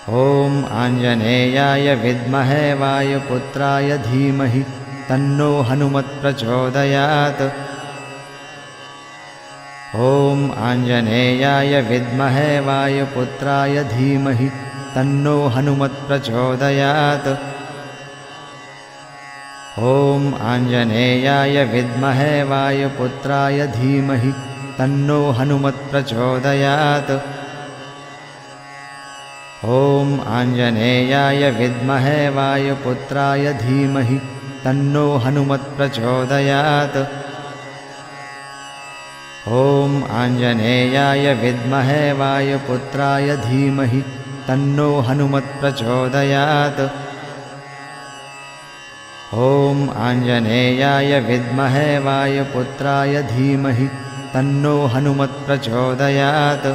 ॐ आञ्जनेयाय विद्महे वायुपुत्राय धीमहि तन्नो हनुमत् प्रचोदयात्। ॐ आञ्जनेयाय विद्महे वायुपुत्राय धीमहि तन्नो हनुमत् प्रचोदयात्। ॐ आञ्जनेयाय विद्महे वायुपुत्राय धीमहि तन्नो हनुमत् प्रचोदयात्। ॐ आञ्जनेयाय विद्महे वायुपुत्राय धीमहि तन्नो हनुमत् प्रचोदयात्। ॐ आञ्जनेयाय विद्महे वायुपुत्राय धीमहि तन्नो हनुमत् प्रचोदयात्। ॐ आञ्जनेयाय विद्महे वायुपुत्राय धीमहि तन्नो हनुमत् प्रचोदयात्।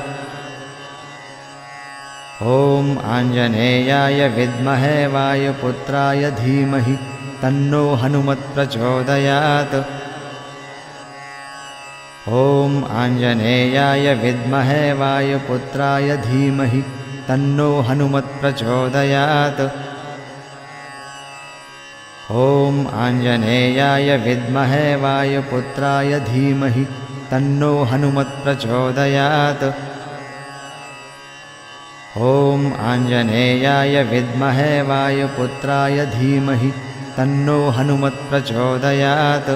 ॐ आञ्जनेयाय विद्महे वायुपुत्राय धीमहि तन्नो हनुमत् प्रचोदयात्। ॐ आञ्जनेयाय विद्महे वायुपुत्राय धीमहि तन्नो हनुमत् प्रचोदयात्। ॐ आञ्जनेयाय विद्महे वायुपुत्राय धीमहि तन्नो हनुमत् प्रचोदयात्। ॐ आञ्जनेयाय विद्महे वायुपुत्राय धीमहि तन्नो हनुमत् प्रचोदयात्।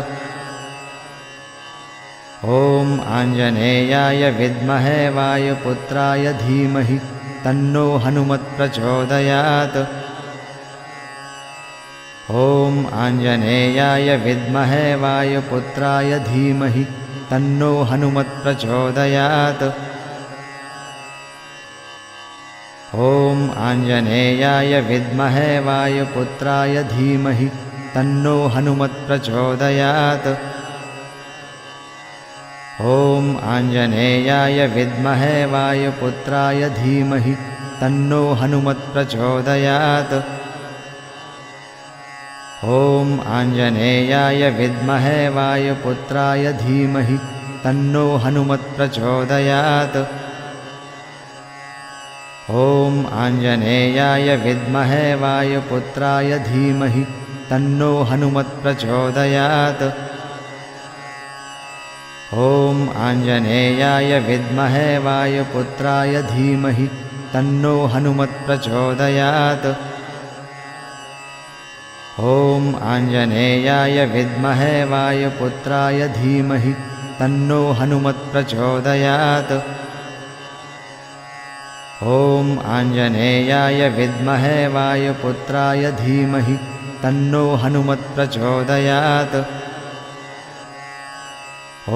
ॐ आञ्जनेयाय विद्महे वायुपुत्राय धीमहि तन्नो हनुमत् प्रचोदयात्। ॐ आञ्जनेयाय विद्महे वायुपुत्राय धीमहि तन्नो हनुमत् प्रचोदयात्। ॐ आञ्जनेयाय विद्महे वायुपुत्राय धीमहि तन्नो हनुमत् प्रचोदयात्। ॐ आञ्जनेयाय विद्महे वायुपुत्राय धीमहि तन्नो हनुमत् प्रचोदयात्। ॐ आञ्जनेयाय विद्महे वायुपुत्राय धीमहि तन्नो हनुमत् प्रचोदयात्। ॐ आञ्जनेयाय विद्महे वायुपुत्राय धीमहि तन्नो हनुमत् प्रचोदयात्। ॐ आञ्जनेयाय विद्महे वायुपुत्राय धीमहि तन्नो हनुमत् प्रचोदयात्। ॐ आञ्जनेयाय विद्महे वायुपुत्राय धीमहि तन्नो हनुमत् प्रचोदयात्। ॐ आञ्जनेयाय विद्महे वायुपुत्राय धीमहि तन्नो हनुमत् प्रचोदयात्।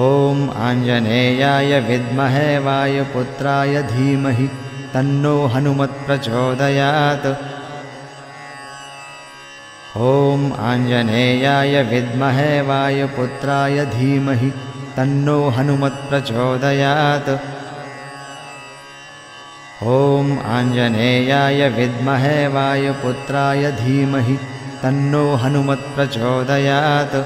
ॐ आञ्जनेयाय विद्महे वायुपुत्राय धीमहि तन्नो हनुमत् प्रचोदयात्। ॐ आञ्जनेयाय विद्महे वायुपुत्राय धीमहि तन्नो हनुमत् प्रचोदयात्। ॐ आञ्जनेयाय विद्महे वायुपुत्राय धीमहि तन्नो हनुमत् प्रचोदयात्।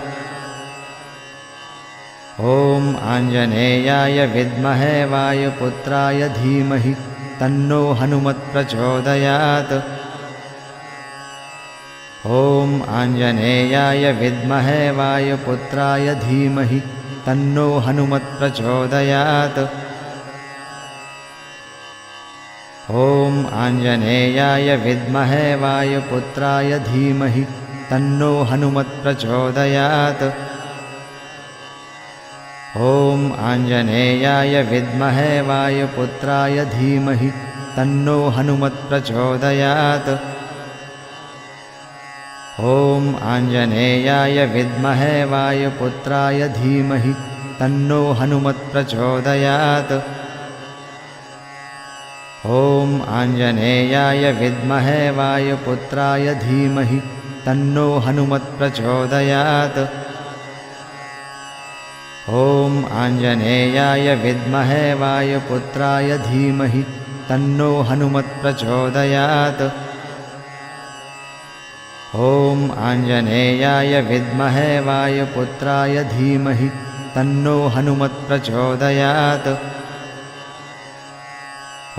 ॐ आञ्जनेयाय विद्महे वायुपुत्राय धीमहि तन्नो हनुमत् प्रचोदयात्। ॐ आञ्जनेयाय विद्महे वायुपुत्राय धीमहि तन्नो हनुमत् प्रचोदयात्। ॐ आञ्जनेयाय विद्महे वायुपुत्राय धीमहि तन्नो हनुमत् प्रचोदयात्। ॐ आञ्जनेयाय विद्महे वायुपुत्राय धीमहि तन्नो हनुमत् प्रचोदयात्। ॐ आञ्जनेयाय विद्महे वायुपुत्राय धीमहि तन्नो हनुमत् प्रचोदयात्। ॐ आञ्जनेयाय विद्महे वायुपुत्राय धीमहि तन्नो हनुमत् प्रचोदयात्। ॐ आञ्जनेयाय विद्महे वायुपुत्राय धीमहि तन्नो हनुमत् प्रचोदयात्। ॐ आञ्जनेयाय विद्महे वायुपुत्राय धीमहि तन्नो हनुमत् प्रचोदयात्।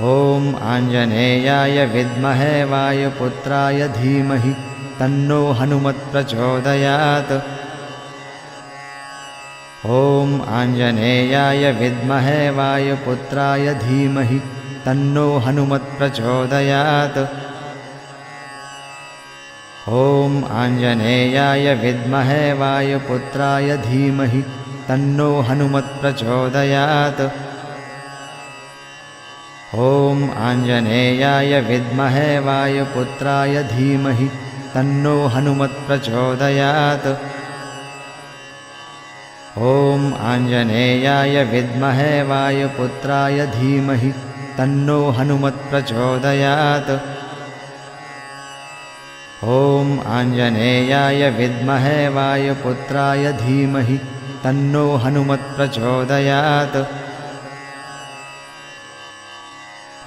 ॐ आञ्जनेयाय विद्महे वायुपुत्राय धीमहि तन्नो हनुमत् प्रचोदयात्। ॐ आञ्जनेयाय विद्महे वायुपुत्राय धीमहि तन्नो हनुमत् प्रचोदयात्। ॐ आञ्जनेयाय विद्महे वायुपुत्राय धीमहि तन्नो हनुमत् प्रचोदयात्। ॐ आञ्जनेयाय विद्महे वायुपुत्राय धीमहि तन्नो हनुमत् प्रचोदयात्। ॐ आञ्जनेयाय विद्महे वायुपुत्राय धीमहि तन्नो हनुमत् प्रचोदयात्। ॐ आञ्जनेयाय विद्महे वायुपुत्राय धीमहि तन्नो हनुमत् प्रचोदयात्।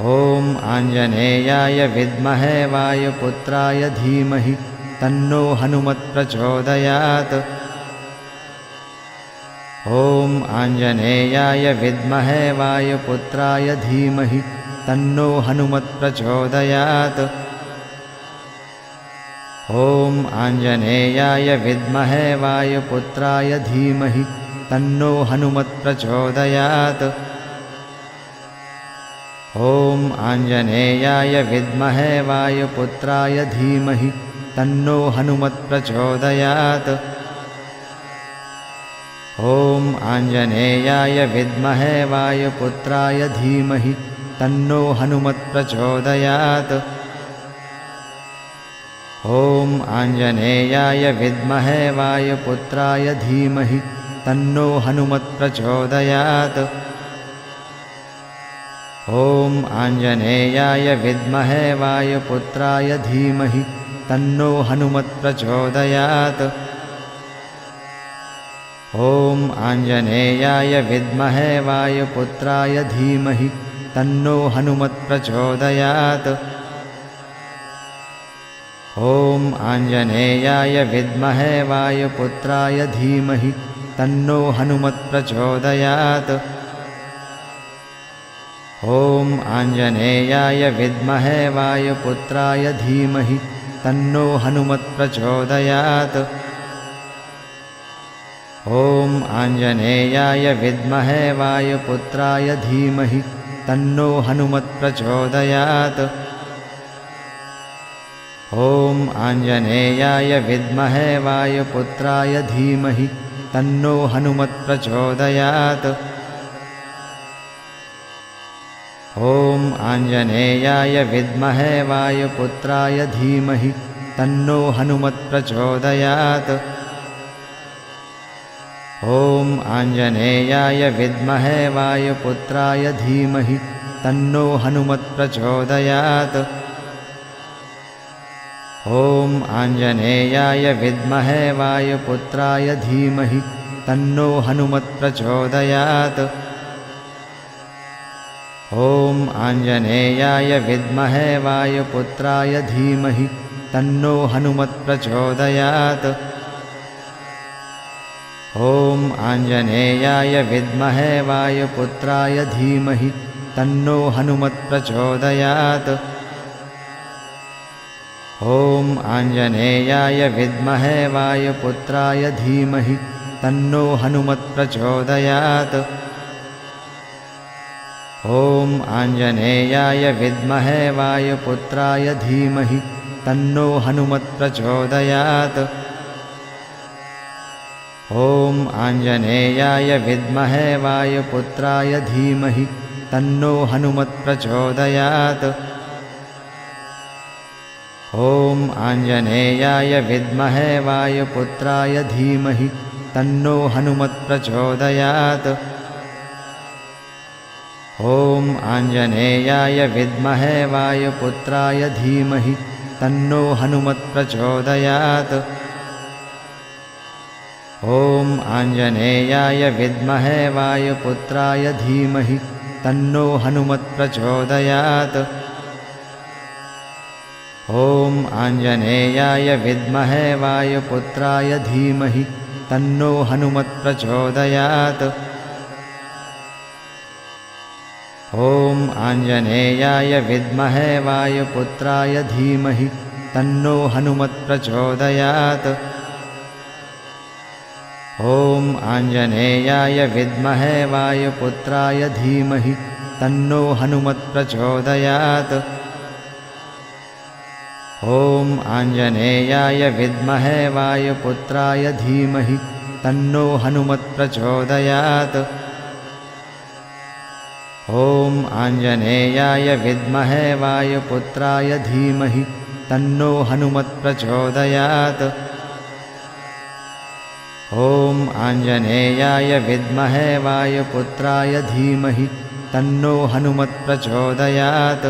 ॐ आञ्जनेयाय विद्महे वायुपुत्राय धीमहि तन्नो हनुमत् प्रचोदयात्। ॐ आञ्जनेयाय विद्महे वायुपुत्राय धीमहि तन्नो हनुमत् प्रचोदयात्। ॐ आञ्जनेयाय विद्महे वायुपुत्राय धीमहि तन्नो हनुमत् प्रचोदयात्। ॐ आञ्जनेयाय विद्महे वायुपुत्राय धीमहि तन्नो हनुमत् प्रचोदयात्। ॐ आञ्जनेयाय विद्महे वायुपुत्राय धीमहि तन्नो हनुमत् प्रचोदयात्। ॐ आञ्जनेयाय विद्महे वायुपुत्राय धीमहि तन्नो हनुमत् प्रचोदयात्। ॐ आञ्जनेयाय विद्महे वायुपुत्राय धीमहि तन्नो हनुमत् प्रचोदयात्। ॐ आञ्जनेयाय विद्महे वायुपुत्राय धीमहि तन्नो हनुमत् प्रचोदयात्। ॐ आञ्जनेयाय विद्महे वायुपुत्राय धीमहि तन्नो हनुमत् प्रचोदयात्। ॐ आञ्जनेयाय विद्महे वायुपुत्राय धीमहि तन्नो हनुमत् प्रचोदयात्। ॐ आञ्जनेयाय विद्महे वायुपुत्राय धीमहि तन्नो हनुमत् प्रचोदयात्। ॐ आञ्जनेयाय विद्महे वायुपुत्राय धीमहि तन्नो हनुमत् प्रचोदयात्। ॐ आञ्जनेयाय विद्महे वायुपुत्राय धीमहि तन्नो हनुमत् प्रचोदयात्। ॐ आञ्जनेयाय विद्महे वायुपुत्राय धीमहि तन्नो हनुमत् प्रचोदयात्। ॐ आञ्जनेयाय विद्महे वायुपुत्राय धीमहि तन्नो हनुमत् प्रचोदयात्। ॐ आञ्जनेयाय विद्महे वायुपुत्राय धीमहि तन्नो हनुमत् प्रचोदयात्। ॐ आञ्जनेयाय विद्महे वायुपुत्राय धीमहि तन्नो हनुमत् प्रचोदयात्। ॐ आञ्जनेयाय विद्महे वायुपुत्राय धीमहि तन्नो हनुमत् प्रचोदयात्। ॐ आञ्जनेयाय विद्महे वायुपुत्राय धीमहि तन्नो हनुमत् प्रचोदयात्। ॐ आञ्जनेयाय विद्महे वायुपुत्राय धीमहि तन्नो हनुमत् प्रचोदयात्। ॐ आञ्जनेयाय विद्महे वायुपुत्राय धीमहि तन्नो हनुमत् प्रचोदयात्। ॐ आञ्जनेयाय विद्महे वायुपुत्राय धीमहि तन्नो हनुमत् प्रचोदयात्। ॐ आञ्जनेयाय विद्महे वायुपुत्राय धीमहि तन्नो हनुमत् प्रचोदयात्। ॐ आञ्जनेयाय विद्महे वायुपुत्राय धीमहि तन्नो हनुमत् प्रचोदयात्। ॐ आञ्जनेयाय विद्महे वायुपुत्राय धीमहि तन्नो हनुमत् प्रचोदयात्। ॐ आञ्जनेयाय विद्महे वायुपुत्राय धीमहि तन्नो हनुमत् प्रचोदयात्। ॐ आञ्जनेयाय विद्महे वायुपुत्राय धीमहि तन्नो हनुमत् प्रचोदयात्। ॐ आञ्जनेयाय विद्महे वायुपुत्राय धीमहि तन्नो हनुमत् प्रचोदयात्। ॐ आञ्जनेयाय विद्महे वायुपुत्राय धीमहि तन्नो हनुमत् प्रचोदयात्।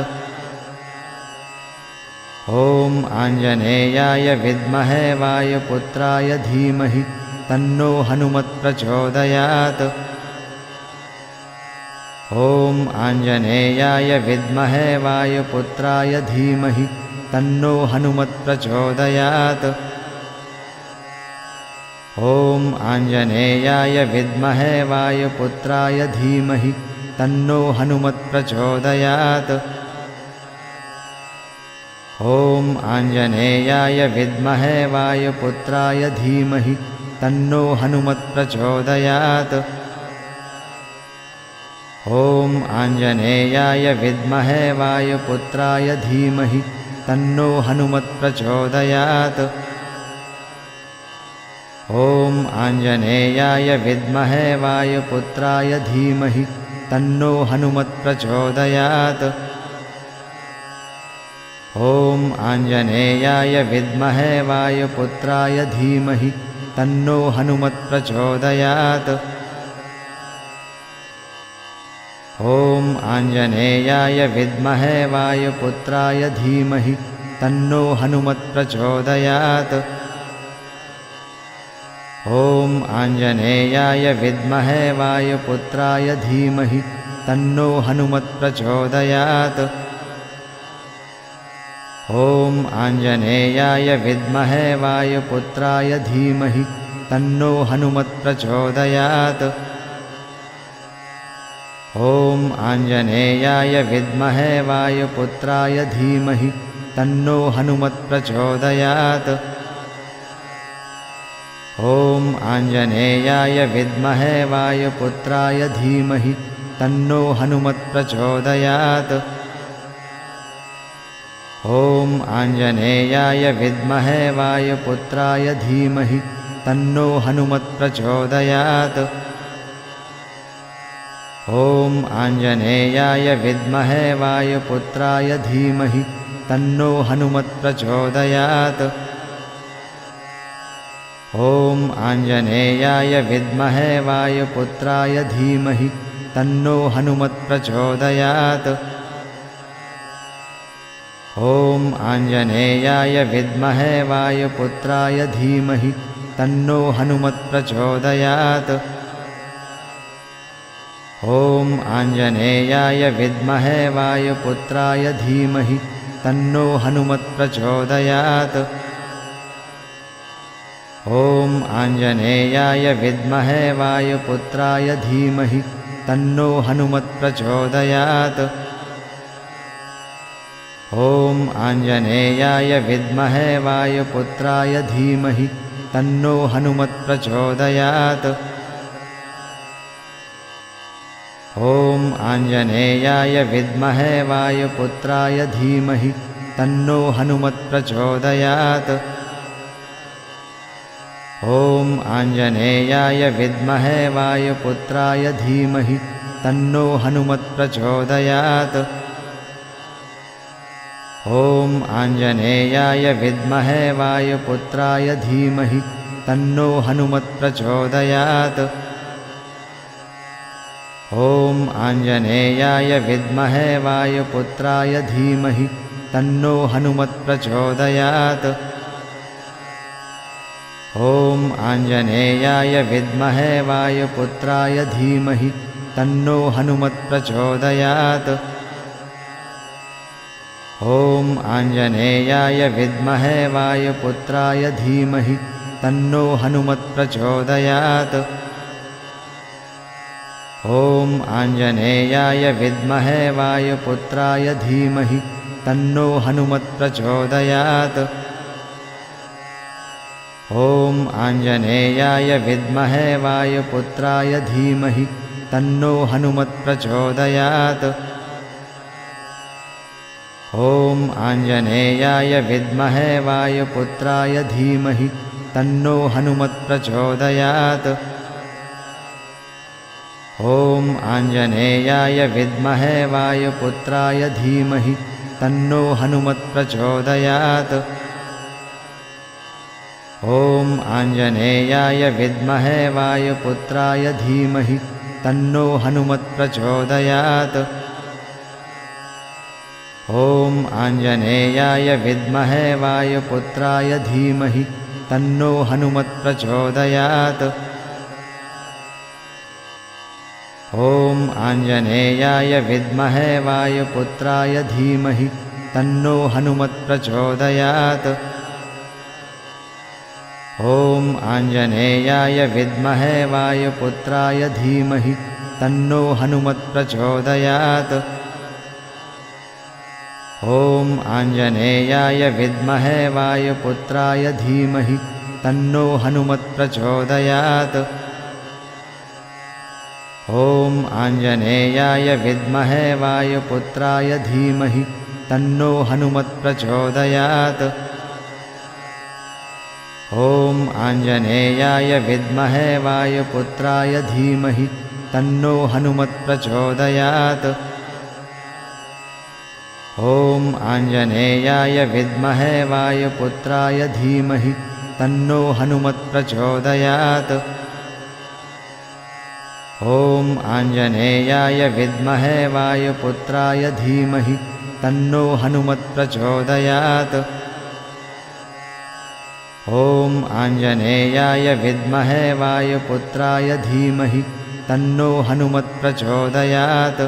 ॐ आञ्जनेयाय विद्महे वायुपुत्राय धीमहि तन्नो हनुमत् प्रचोदयात्। ॐ आञ्जनेयाय विद्महे वायुपुत्राय धीमहि तन्नो हनुमत् प्रचोदयात्। ॐ आञ्जनेयाय विद्महे वायुपुत्राय धीमहि तन्नो हनुमत् प्रचोदयात्। ॐ आञ्जनेयाय विद्महे वायुपुत्राय धीमहि तन्नो हनुमत् प्रचोदयात्। ॐ आञ्जनेयाय विद्महे वायुपुत्राय धीमहि तन्नो हनुमत् प्रचोदयात्। ॐ आञ्जनेयाय विद्महे वायुपुत्राय धीमहि तन्नो हनुमत् प्रचोदयात्। ॐ आञ्जनेयाय विद्महे वायुपुत्राय धीमहि तन्नो हनुमत् प्रचोदयात्। ॐ आञ्जनेयाय विद्महे वायुपुत्राय धीमहि तन्नो हनुमत् प्रचोदयात्। ॐ आञ्जनेयाय विद्महे वायुपुत्राय धीमहि तन्नो हनुमत् प्रचोदयात्। ॐ आञ्जनेयाय विद्महे वायुपुत्राय धीमहि तन्नो हनुमत् प्रचोदयात्। ॐ आञ्जनेयाय विद्महे वायुपुत्राय धीमहि तन्नो हनुमत् प्रचोदयात्। ॐ आञ्जनेयाय विद्महे वायुपुत्राय धीमहि तन्नो हनुमत् प्रचोदयात्। ॐ आञ्जनेयाय विद्महे वायुपुत्राय धीमहि तन्नो हनुमत् प्रचोदयात्। ॐ आञ्जनेयाय विद्महे वायुपुत्राय धीमहि तन्नो हनुमत् प्रचोदयात्। ॐ आञ्जनेयाय विद्महे वायुपुत्राय धीमहि तन्नो हनुमत् प्रचोदयात्। ॐ आञ्जनेयाय विद्महे वायुपुत्राय धीमहि तन्नो हनुमत् प्रचोदयात्। ॐ आञ्जनेयाय विद्महे वायुपुत्राय धीमहि तन्नो हनुमत् प्रचोदयात्। ॐ आञ्जनेयाय विद्महे वायुपुत्राय धीमहि तन्नो हनुमत् प्रचोदयात्। ॐ आञ्जनेयाय विद्महे वायुपुत्राय धीमहि तन्नो हनुमत् प्रचोदयात्। ॐ आञ्जनेयाय विद्महे वायुपुत्राय धीमहि तन्नो हनुमत् प्रचोदयात्। ॐ आञ्जनेयाय विद्महे वायुपुत्राय धीमहि तन्नो हनुमत् प्रचोदयात्। ॐ आञ्जनेयाय विद्महे वायुपुत्राय धीमहि तन्नो हनुमत् प्रचोदयात्। ॐ आञ्जनेयाय विद्महे वायुपुत्राय धीमहि तन्नो हनुमत् प्रचोदयात्। ॐ आञ्जनेयाय विद्महे वायुपुत्राय धीमहि तन्नो हनुमत् प्रचोदयात्। ॐ आञ्जनेयाय विद्महे वायुपुत्राय धीमहि तन्नो हनुमत् प्रचोदयात्। ॐ आञ्जनेयाय विद्महे वायुपुत्राय धीमहि तन्नो हनुमत् प्रचोदयात्। ॐ आञ्जनेयाय विद्महे वायुपुत्राय धीमहि तन्नो हनुमत् प्रचोदयात्। ॐ आञ्जनेयाय विद्महे वायुपुत्राय धीमहि तन्नो हनुमत् प्रचोदयात्। ॐ आञ्जनेयाय विद्महे वायुपुत्राय धीमहि तन्नो हनुमत् प्रचोदयात्। ॐ आञ्जनेयाय विद्महे वायुपुत्राय धीमहि तन्नो हनुमत् प्रचोदयात्। ॐ आञ्जनेयाय विद्महे वायुपुत्राय धीमहि तन्नो हनुमत् प्रचोदयात्। ॐ आञ्जनेयाय विद्महे वायुपुत्राय धीमहि तन्नो हनुमत् प्रचोदयात्। ॐ आञ्जनेयाय विद्महे वायुपुत्राय धीमहि तन्नो हनुमत् प्रचोदयात्। ॐ आञ्जनेयाय विद्महे वायुपुत्राय धीमहि तन्नो हनुमत् प्रचोदयात्। ॐ आञ्जनेयाय विद्महे वायुपुत्राय धीमहि तन्नो हनुमत् प्रचोदयात्। ॐ आञ्जनेयाय विद्महे वायुपुत्राय धीमहि तन्नो हनुमत् प्रचोदयात्। ॐ आञ्जनेयाय विद्महे वायुपुत्राय धीमहि तन्नो हनुमत् प्रचोदयात्। ॐ आञ्जनेयाय विद्महे वायुपुत्राय धीमहि तन्नो हनुमत् प्रचोदयात्। ॐ आञ्जनेयाय विद्महे वायुपुत्राय धीमहि तन्नो हनुमत् प्रचोदयात्।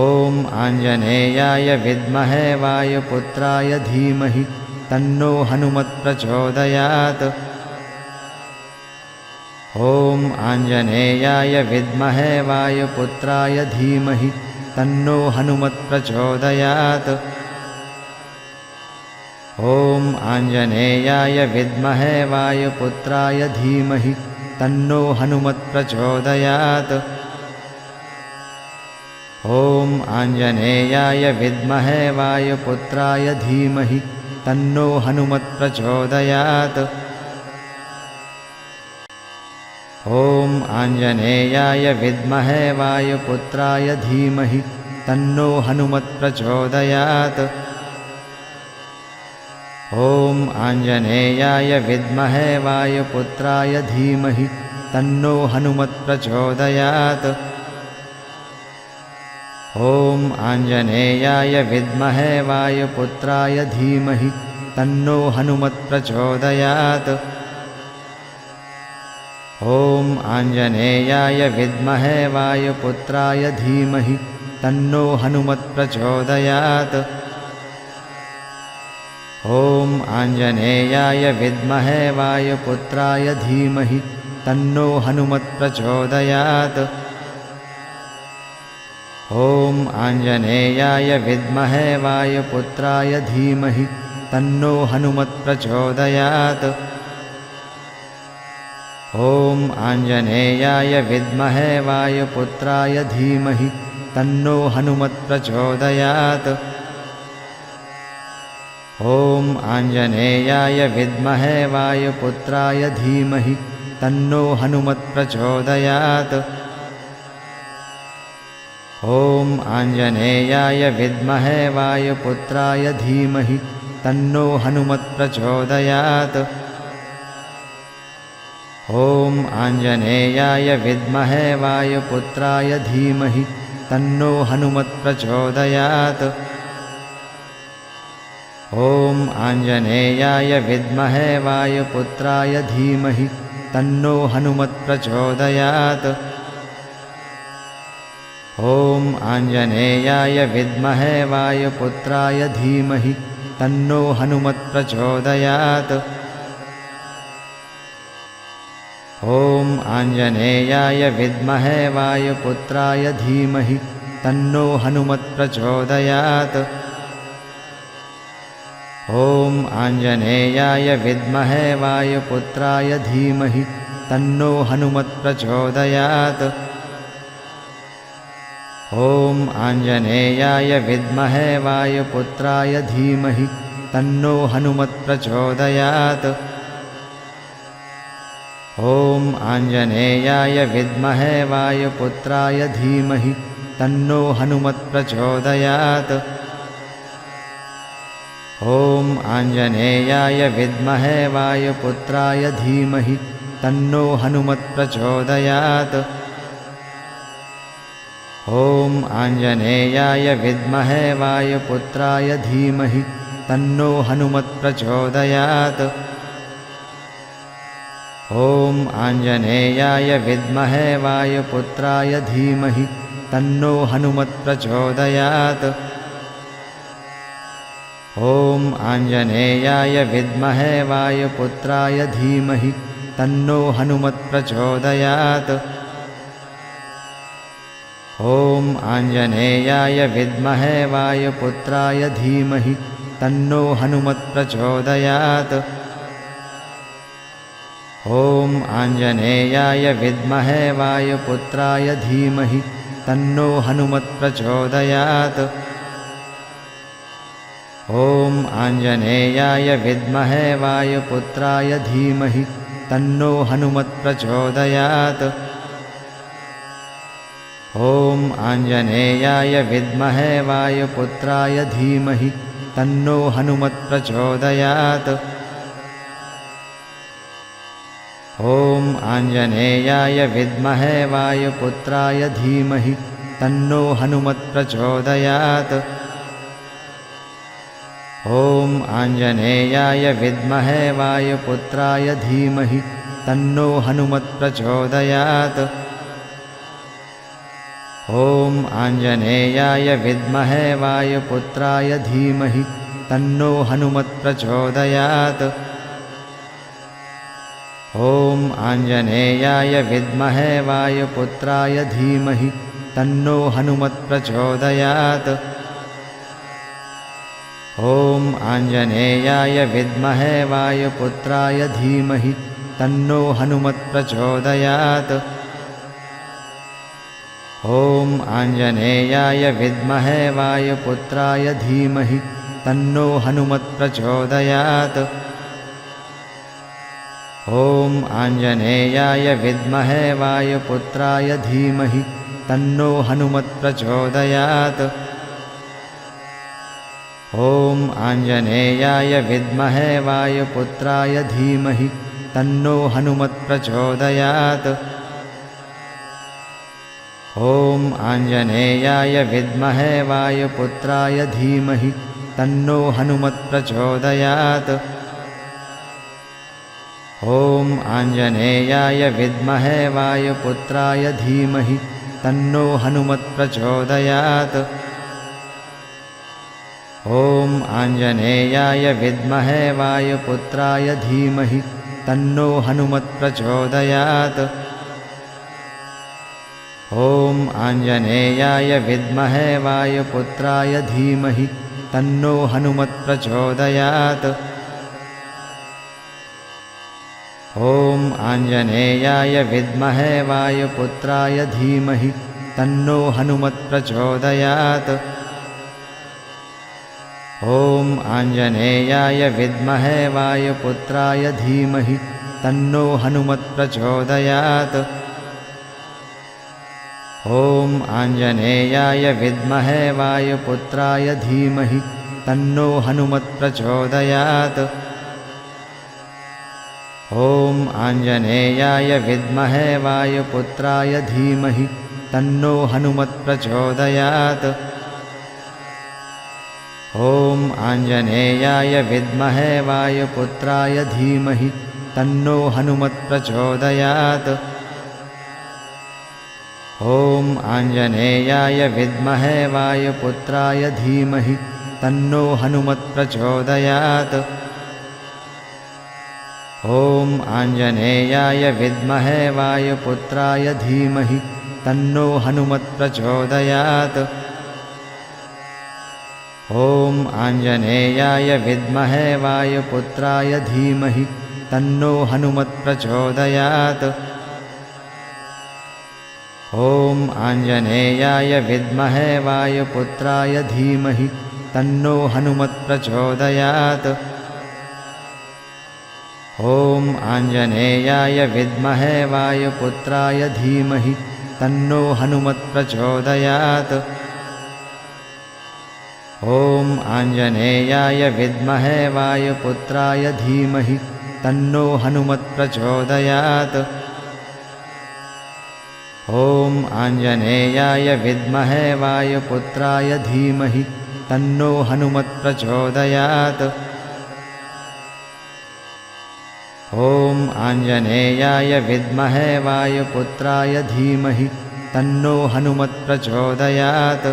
ॐ आञ्जनेयाय विद्महे वायुपुत्राय धीमहि तन्नो हनुमत् प्रचोदयात्। ॐ आञ्जनेयाय विद्महे वायुपुत्राय धीमहि तन्नो हनुमत् प्रचोदयात्। ॐ आञ्जनेयाय विद्महे वायुपुत्राय धीमहि तन्नो हनुमत् प्रचोदयात्। ॐ आञ्जनेयाय विद्महे वायुपुत्राय धीमहि तन्नो हनुमत् प्रचोदयात्। ॐ आञ्जनेयाय विद्महे वायुपुत्राय धीमहि तन्नो हनुमत् प्रचोदयात्। ॐ आञ्जनेयाय विद्महे वायुपुत्राय धीमहि तन्नो हनुमत् प्रचोदयात्। ॐ आञ्जनेयाय विद्महे वायुपुत्राय धीमहि तन्नो हनुमत् प्रचोदयात्। ॐ आञ्जनेयाय विद्महे वायुपुत्राय धीमहि तन्नो हनुमत् प्रचोदयात्। ॐ आञ्जनेयाय विद्महे वायुपुत्राय धीमहि तन्नो हनुमत् प्रचोदयात्। ॐ आञ्जनेयाय विद्महे वायुपुत्राय धीमहि तन्नो हनुमत् प्रचोदयात्। ॐ आञ्जनेयाय विद्महे वायुपुत्राय धीमहि तन्नो हनुमत् प्रचोदयात्। ॐ आञ्जनेयाय विद्महे वायुपुत्राय धीमहि तन्नो हनुमत् प्रचोदयात्। ॐ आञ्जनेयाय विद्महे वायुपुत्राय धीमहि तन्नो हनुमत् प्रचोदयात्। ॐ आञ्जनेयाय विद्महे वायुपुत्राय धीमहि तन्नो हनुमत् प्रचोदयात्। ॐ आञ्जनेयाय विद्महे वायुपुत्राय धीमहि तन्नो हनुमत् प्रचोदयात्। ॐ आञ्जनेयाय विद्महे वायुपुत्राय धीमहि तन्नो हनुमत् प्रचोदयात्। ॐ आञ्जनेयाय विद्महे वायुपुत्राय धीमहि तन्नो हनुमत् प्रचोदयात्। ॐ आञ्जनेयाय विद्महे वायुपुत्राय धीमहि तन्नो हनुमत् प्रचोदयात्। ॐ आञ्जनेयाय विद्महे वायुपुत्राय धीमहि तन्नो हनुमत् प्रचोदयात्। ॐ आञ्जनेयाय विद्महे वायुपुत्राय धीमहि तन्नो हनुमत् प्रचोदयात्। ॐ आञ्जनेयाय विद्महे वायुपुत्राय धीमहि तन्नो हनुमत् प्रचोदयात्। ॐ आञ्जनेयाय विद्महे वायुपुत्राय धीमहि तन्नो हनुमत् प्रचोदयात्। ॐ आञ्जनेयाय विद्महे वायुपुत्राय धीमहि तन्नो हनुमत् प्रचोदयात्। ॐ आञ्जनेयाय विद्महे वायुपुत्राय धीमहि तन्नो हनुमत् प्रचोदयात्। ॐ आञ्जनेयाय विद्महे वायुपुत्राय धीमहि तन्नो हनुमत् प्रचोदयात्। ॐ आञ्जनेयाय विद्महे वायुपुत्राय धीमहि तन्नो हनुमत् प्रचोदयात्। ॐ आञ्जनेयाय विद्महे वायुपुत्राय धीमहि तन्नो हनुमत् प्रचोदयात्। ॐ आञ्जनेयाय विद्महे वायुपुत्राय धीमहि तन्नो हनुमत् प्रचोदयात्। ॐ आञ्जनेयाय विद्महे वायुपुत्राय धीमहि तन्नो हनुमत् प्रचोदयात्। ॐ आञ्जनेयाय विद्महे वायुपुत्राय धीमहि तन्नो हनुमत् प्रचोदयात्। ॐ आञ्जनेयाय विद्महे वायुपुत्राय धीमहि तन्नो हनुमत् प्रचोदयात्। ॐ आञ्जनेयाय विद्महे वायुपुत्राय धीमहि तन्नो हनुमत् प्रचोदयात्। ॐ आञ्जनेयाय विद्महे वायुपुत्राय धीमहि तन्नो हनुमत् प्रचोदयात्। ॐ आञ्जनेयाय विद्महे वायुपुत्राय धीमहि तन्नो हनुमत् प्रचोदयात्। ॐ आञ्जनेयाय विद्महे वायुपुत्राय धीमहि तन्नो हनुमत् प्रचोदयात्। ॐ आञ्जनेयाय विद्महे वायुपुत्राय धीमहि तन्नो हनुमत् प्रचोदयात्। ॐ आञ्जनेयाय विद्महे वायुपुत्राय धीमहि तन्नो हनुमत् प्रचोदयात्। ॐ आञ्जनेयाय विद्महे वायुपुत्राय धीमहि तन्नो हनुमत् प्रचोदयात्। ॐ आञ्जनेयाय विद्महे वायुपुत्राय धीमहि तन्नो हनुमत् प्रचोदयात्। ॐ आञ्जनेयाय विद्महे वायुपुत्राय धीमहि तन्नो हनुमत् प्रचोदयात्। ॐ आञ्जनेयाय विद्महे वायुपुत्राय धीमहि तन्नो हनुमत् प्रचोदयात्। ॐ आञ्जनेयाय विद्महे वायुपुत्राय धीमहि तन्नो हनुमत् प्रचोदयात्। ॐ आञ्जनेयाय विद्महे वायुपुत्राय धीमहि तन्नो हनुमत् प्रचोदयात्। ॐ आञ्जनेयाय विद्महे वायुपुत्राय धीमहि तन्नो हनुमत् प्रचोदयात्। ॐ आञ्जनेयाय विद्महे वायुपुत्राय धीमहि तन्नो हनुमत् प्रचोदयात्। ॐ आञ्जनेयाय विद्महे वायुपुत्राय धीमहि तन्नो हनुमत् प्रचोदयात्। ॐ आञ्जनेयाय विद्महे वायुपुत्राय धीमहि तन्नो हनुमत् प्रचोदयात्। ॐ आञ्जनेयाय विद्महे वायुपुत्राय धीमहि तन्नो हनुमत् प्रचोदयात्। ॐ आञ्जनेयाय विद्महे वायुपुत्राय धीमहि तन्नो हनुमत् प्रचोदयात्। ॐ आञ्जनेयाय विद्महे वायुपुत्राय धीमहि तन्नो हनुमत् प्रचोदयात्। ॐ आञ्जनेयाय विद्महे वायुपुत्राय धीमहि तन्नो हनुमत् प्रचोदयात्। ॐ आञ्जनेयाय विद्महे वायुपुत्राय धीमहि तन्नो हनुमत् प्रचोदयात्। ॐ आञ्जनेयाय विद्महे वायुपुत्राय धीमहि तन्नो हनुमत् प्रचोदयात्।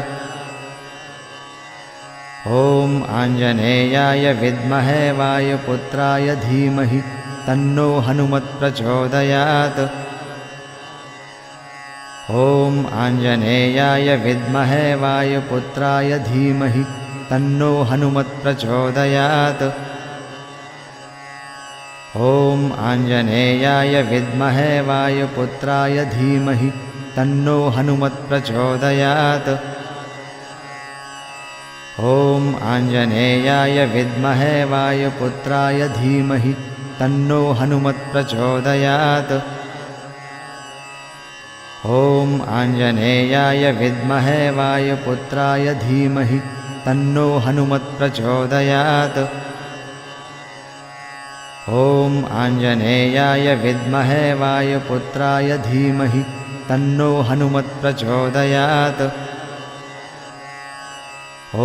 ॐ आञ्जनेयाय विद्महे वायुपुत्राय धीमहि तन्नो हनुमत् प्रचोदयात्। ॐ आञ्जनेयाय विद्महे वायुपुत्राय धीमहि तन्नो हनुमत् प्रचोदयात्। ॐ आञ्जनेयाय विद्महे वायुपुत्राय धीमहि तन्नो हनुमत् प्रचोदयात्। ॐ आञ्जनेयाय विद्महे वायुपुत्राय धीमहि तन्नो हनुमत् प्रचोदयात्। ॐ आञ्जनेयाय विद्महे वायुपुत्राय धीमहि तन्नो हनुमत् प्रचोदयात्। ॐ आञ्जनेयाय विद्महे वायुपुत्राय धीमहि तन्नो हनुमत् प्रचोदयात्।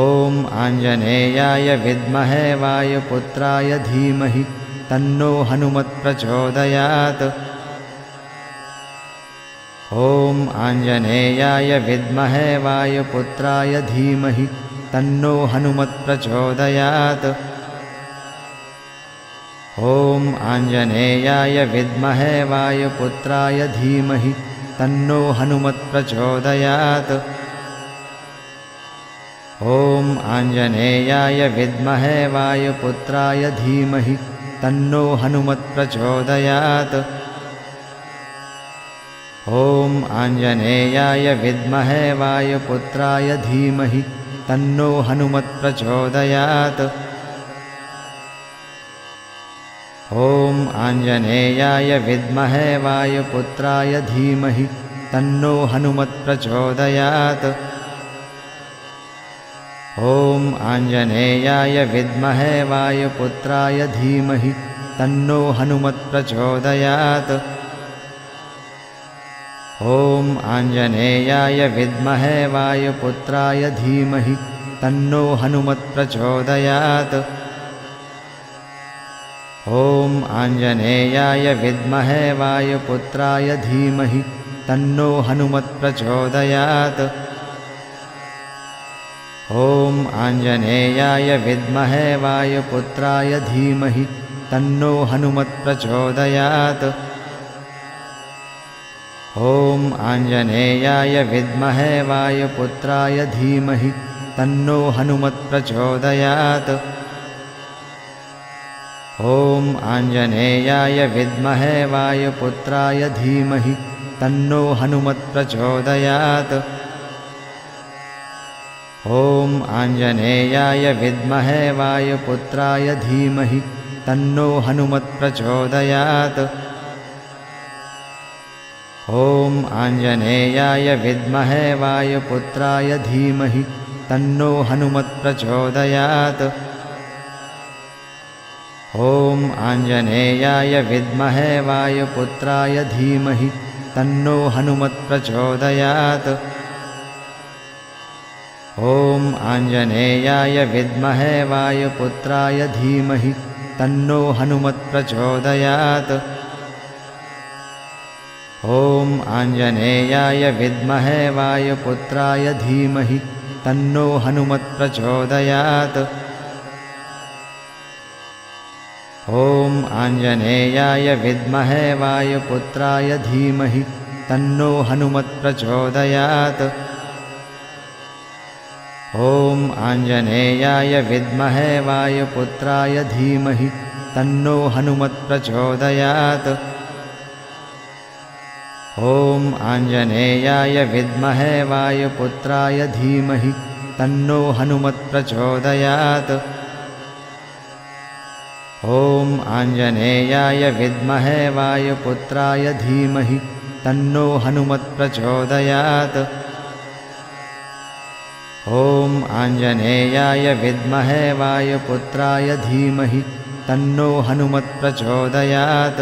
ॐ आञ्जनेयाय विद्महे वायुपुत्राय धीमहि तन्नो हनुमत् प्रचोदयात्। ॐ आञ्जनेयाय विद्महे वायुपुत्राय धीमहि तन्नो हनुमत् प्रचोदयात्। ॐ आञ्जनेयाय विद्महे वायुपुत्राय धीमहि तन्नो हनुमत् प्रचोदयात्। ॐ आञ्जनेयाय विद्महे वायुपुत्राय धीमहि तन्नो हनुमत् प्रचोदयात्। ॐ आञ्जनेयाय विद्महे वायुपुत्राय धीमहि तन्नो हनुमत् प्रचोदयात्। ॐ आञ्जनेयाय विद्महे वायुपुत्राय धीमहि तन्नो हनुमत् प्रचोदयात्। ॐ आञ्जनेयाय विद्महे वायुपुत्राय धीमहि तन्नो हनुमत् प्रचोदयात्। ॐ आञ्जनेयाय विद्महे वायुपुत्राय धीमहि तन्नो हनुमत् प्रचोदयात्। ॐ आञ्जनेयाय विद्महे वायुपुत्राय धीमहि तन्नो हनुमत् प्रचोदयात्। ॐ आञ्जनेयाय विद्महे वायुपुत्राय धीमहि तन्नो हनुमत् प्रचोदयात्। ॐ आञ्जनेयाय विद्महे वायुपुत्राय धीमहि तन्नो हनुमत् प्रचोदयात्। ॐ आञ्जनेयाय विद्महे वायुपुत्राय धीमहि तन्नो हनुमत् प्रचोदयात्। ॐ आञ्जनेयाय विद्महे वायुपुत्राय धीमहि तन्नो हनुमत् प्रचोदयात्। ॐ आञ्जनेयाय विद्महे वायुपुत्राय धीमहि तन्नो हनुमत् प्रचोदयात्। ॐ आञ्जनेयाय विद्महे वायुपुत्राय धीमहि तन्नो हनुमत् प्रचोदयात्। ॐ आञ्जनेयाय विद्महे वायुपुत्राय धीमहि तन्नो हनुमत् प्रचोदयात्। ॐ आञ्जनेयाय विद्महे वायुपुत्राय धीमहि तन्नो हनुमत् प्रचोदयात्। ॐ ॐ आञ्जनेयाय विद्महे वायुपुत्राय धीमहि तन्नो हनुमत्प्रचोदयात्। ॐ आञ्जनेयाय विद्महे वायुपुत्राय धीमहि तन्नो हनुमत्प्रचोदयात्। ॐ आञ्जनेयाय विद्महे वायुपुत्राय धीमहि तन्नो हनुमत्प्रचोदयात्। ॐ आञ्जनेयाय विद्महे वायुपुत्राय धीमहि तन्नो हनुमत्प्रचोदयात्। ॐ आञ्जनेयाय विद्महे वायुपुत्राय धीमहि तन्नो हनुमत्प्रचोदयात्।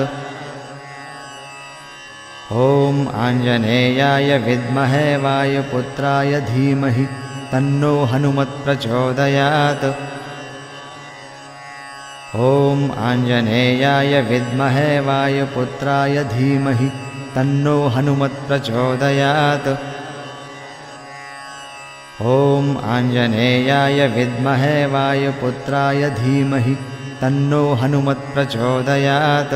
ॐ आञ्जनेयाय विद्महे वायुपुत्राय धीमहि तन्नो हनुमत्प्रचोदयात्। ॐ आञ्जनेयाय विद्महे वायुपुत्राय धीमहि तन्नो हनुमत्प्रचोदयात्। ॐ आञ्जनेयाय विद्महे वायुपुत्राय धीमहि तन्नो हनुमत्प्रचोदयात्।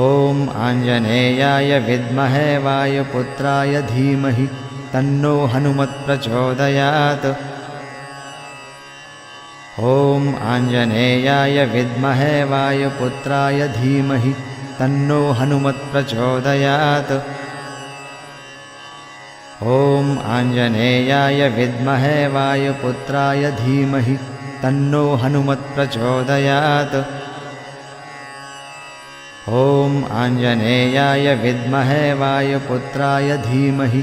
ॐ आञ्जनेयाय विद्महे वायुपुत्राय धीमहि तन्नो हनुमत्प्रचोदयात्। ॐ आञ्जनेयाय विद्महे वायुपुत्राय धीमहि तन्नो हनुमत्प्रचोदयात्। ॐ आञ्जनेयाय विद्महे वायुपुत्राय धीमहि तन्नो हनुमत्प्रचोदयात्। ॐ आञ्जनेयाय विद्महे वायुपुत्राय धीमहि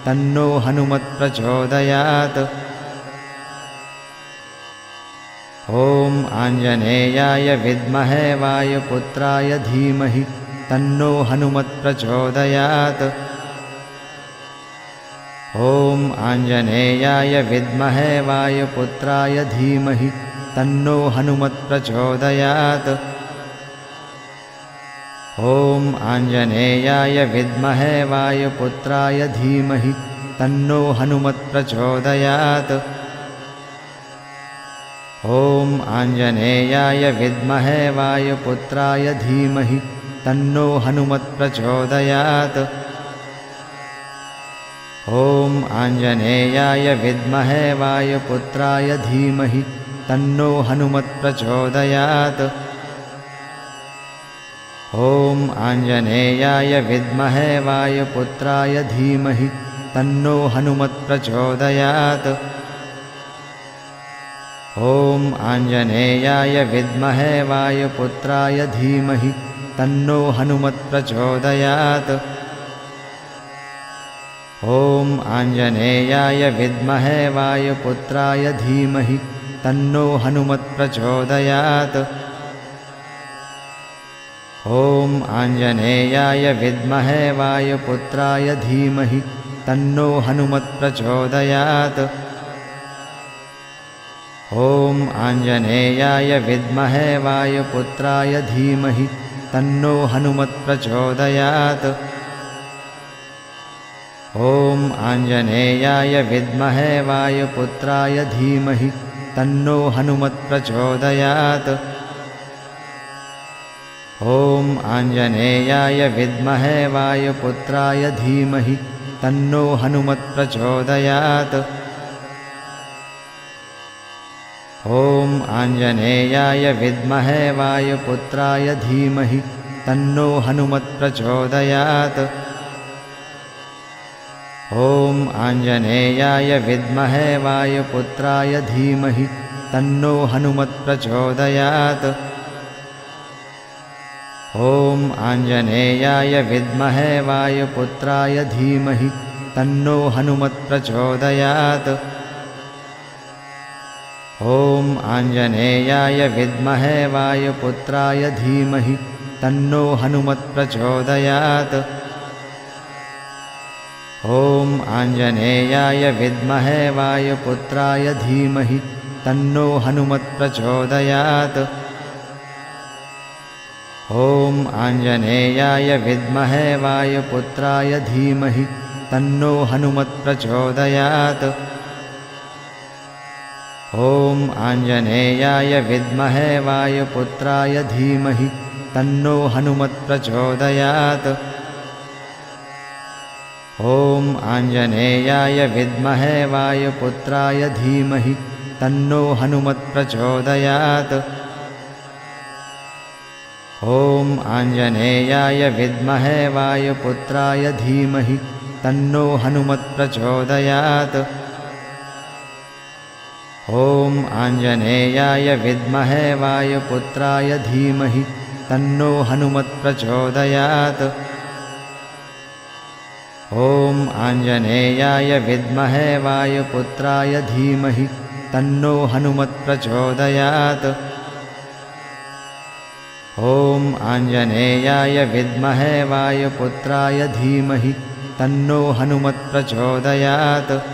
तन्नो हनुमत्प्रचोदयात्। ॐ आञ्जनेयाय विद्महे वायुपुत्राय धीमहि तन्नो हनुमत्प्रचोदयात्। ॐ आञ्जनेयाय विद्महे वायुपुत्राय धीमहि तन्नो हनुमत्प्रचोदयात्। ॐ आञ्जनेयाय विद्महे वायुपुत्राय धीमहि तन्नो हनुमत्प्रचोदयात्। ॐ आञ्जनेयाय विद्महे वायुपुत्राय धीमहि तन्नो हनुमत्प्रचोदयात्। ॐ आञ्जनेयाय विद्महे वायुपुत्राय धीमहि तन्नो हनुमत्प्रचोदयात्। ॐ आञ्जनेयाय विद्महे वायुपुत्राय धीमहि तन्नो हनुमत्प्रचोदयात्। ॐ आञ्जनेयाय विद्महे वायुपुत्राय धीमहि तन्नो हनुमत्प्रचोदयात्। ॐ आञ्जनेयाय विद्महे वायुपुत्राय धीमहि तन्नो हनुमत्प्रचोदयात्। ॐ आञ्जनेयाय विद्महे वायुपुत्राय धीमहि तन्नो हनुमत्प्रचोदयात्। ॐ आञ्जनेयाय विद्महे वायुपुत्राय धीमहि तन्नो हनुमत्प्रचोदयात्। ॐ आञ्जनेयाय विद्महे वायुपुत्राय धीमहि तन्नो हनुमत्प्रचोदयात्। ॐ आञ्जनेयाय विद्महे वायुपुत्राय धीमहि तन्नो हनुमत्प्रचोदयात्। ॐ आञ्जनेयाय विद्महे वायुपुत्राय धीमहि तन्नो हनुमत्प्रचोदयात्। ॐ आञ्जनेयाय विद्महे वायुपुत्राय धीमहि तन्नो हनुमत्प्रचोदयात्। ॐ आञ्जनेयाय विद्महे वायुपुत्राय धीमहि तन्नो हनुमत्प्रचोदयात्। ॐ आञ्जनेयाय विद्महे वायुपुत्राय धीमहि तन्नो हनुमत्प्रचोदयात्। ॐ आञ्जनेयाय विद्महे वायुपुत्राय धीमहि तन्नो हनुमत्प्रचोदयात्। ॐ आञ्जनेयाय विद्महे वायुपुत्राय धीमहि तन्नो हनुमत्प्रचोदयात्। ॐ आञ्जनेयाय विद्महे वायुपुत्राय धीमहि तन्नो हनुमत् प्रचोदयात्। ॐ आञ्जनेयाय विद्महे वायुपुत्राय धीमहि तन्नो हनुमत् प्रचोदयात्। ॐ आञ्जनेयाय विद्महे वायुपुत्राय धीमहि तन्नो हनुमत् प्रचोदयात्। ॐ आञ्जनेयाय विद्महे वायुपुत्राय धीमहि तन्नो हनुमत् प्रचोदयात्। ॐ आञ्जनेयाय विद्महे वायुपुत्राय धीमहि तन्नो हनुमत् प्रचोदयात्। ॐ आञ्जनेयाय विद्महे वायुपुत्राय धीमहि तन्नो हनुमत् प्रचोदयात्।